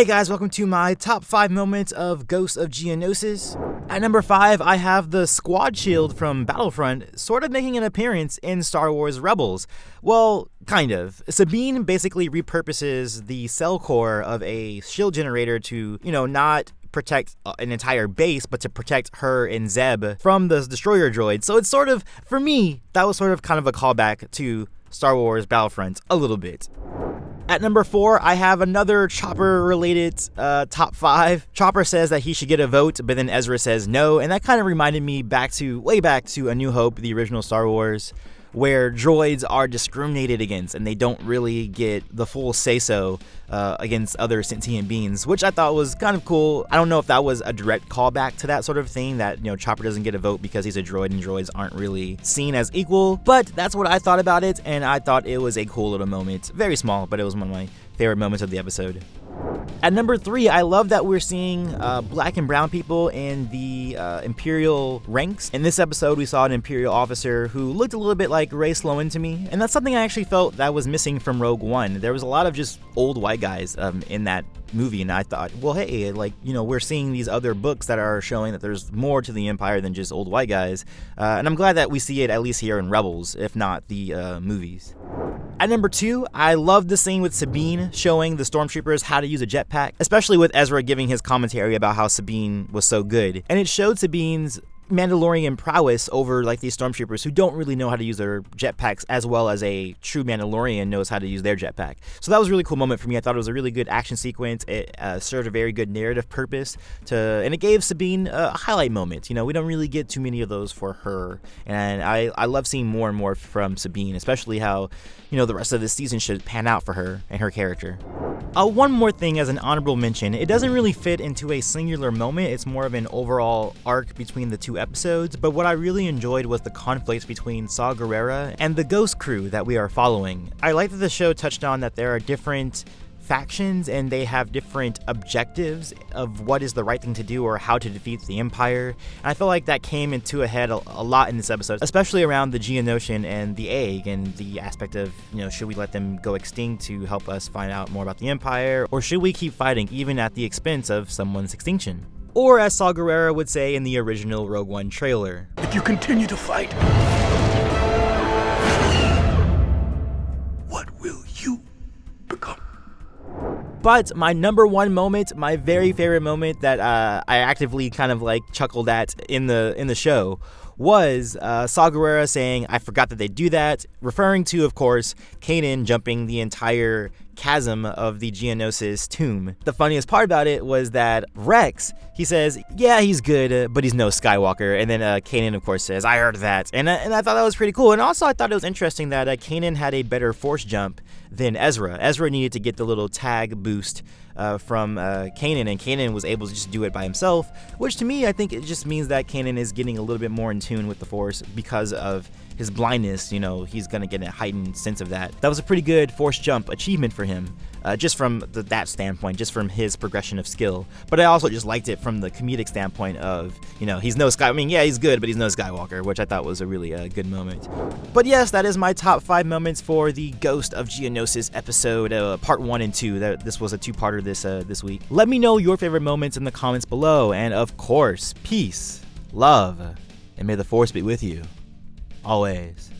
Hey guys, welcome to my top 5 moments of Ghost of Geonosis. At number 5, I have the squad shield from Battlefront sort of making an appearance in Star Wars Rebels. Well, kind of. Sabine basically repurposes the cell core of a shield generator to, not protect an entire base, but to protect her and Zeb from the destroyer droid. So it's sort of, for me, that was sort of kind of a callback to Star Wars Battlefront a little bit. At number 4, I have another Chopper-related top 5. Chopper says that he should get a vote, but then Ezra says no, and that kind of reminded me way back to A New Hope, the original Star Wars, where droids are discriminated against, and they don't really get the full say-so against other sentient beings, which I thought was kind of cool. I don't know if that was a direct callback to that sort of thing, that, Chopper doesn't get a vote because he's a droid and droids aren't really seen as equal, but that's what I thought about it, and I thought it was a cool little moment. Very small, but it was one of my favorite moments of the episode. At number 3, I love that we're seeing black and brown people in the Imperial ranks. In this episode, we saw an Imperial officer who looked a little bit like Ray Sloan to me, and that's something I actually felt that was missing from Rogue One. There was a lot of just old white guys in that movie, and I thought, well, hey, we're seeing these other books that are showing that there's more to the Empire than just old white guys, and I'm glad that we see it at least here in Rebels, if not the movies. At number 2, I love the scene with Sabine showing the stormtroopers how to use a jetpack, especially with Ezra giving his commentary about how Sabine was so good. And it showed Sabine's Mandalorian prowess over these stormtroopers who don't really know how to use their jetpacks as well as a true Mandalorian knows how to use their jetpack. So that was a really cool moment for me. I thought it was a really good action sequence. It served a very good narrative purpose and it gave Sabine a highlight moment. We don't really get too many of those for her, and I love seeing more and more from Sabine, especially how the rest of this season should pan out for her and her character. One more thing as an honorable mention, it doesn't really fit into a singular moment, it's more of an overall arc between the two episodes, but what I really enjoyed was the conflict between Saw Gerrera and the Ghost crew that we are following. I like that the show touched on that there are different factions and they have different objectives of what is the right thing to do or how to defeat the Empire, and I feel like that came into a head a lot in this episode, especially around the Geonosian and the egg and the aspect of, should we let them go extinct to help us find out more about the Empire, or should we keep fighting even at the expense of someone's extinction? Or as Saw Gerrera would say in the original Rogue One trailer, if you continue to fight, what will you become? But my number 1 moment, my very favorite moment that I actively kind of chuckled at in the show was Saw Gerrera saying, "I forgot that they do that," referring to, of course, Kanan jumping the entire chasm of the Geonosis tomb. The funniest part about it was that Rex, he says, yeah, he's good, but he's no Skywalker. And then Kanan, of course, says, I heard that. And I thought that was pretty cool. And also I thought it was interesting that Kanan had a better force jump than Ezra. Ezra needed to get the little tag boost from Kanan, and Kanan was able to just do it by himself, which to me, I think it just means that Kanan is getting a little bit more in tune with the Force because of his blindness. He's going to get a heightened sense of that. That was a pretty good Force jump achievement for him, just from that standpoint, just from his progression of skill. But I also just liked it from the comedic standpoint of, he's no he's good, but he's no Skywalker, which I thought was a really good moment. But yes, that is my top 5 moments for the Ghost of Geonosis episode, part 1 and 2. This was a 2-parter this week. Let me know your favorite moments in the comments below, and of course, peace, love, and may the Force be with you always.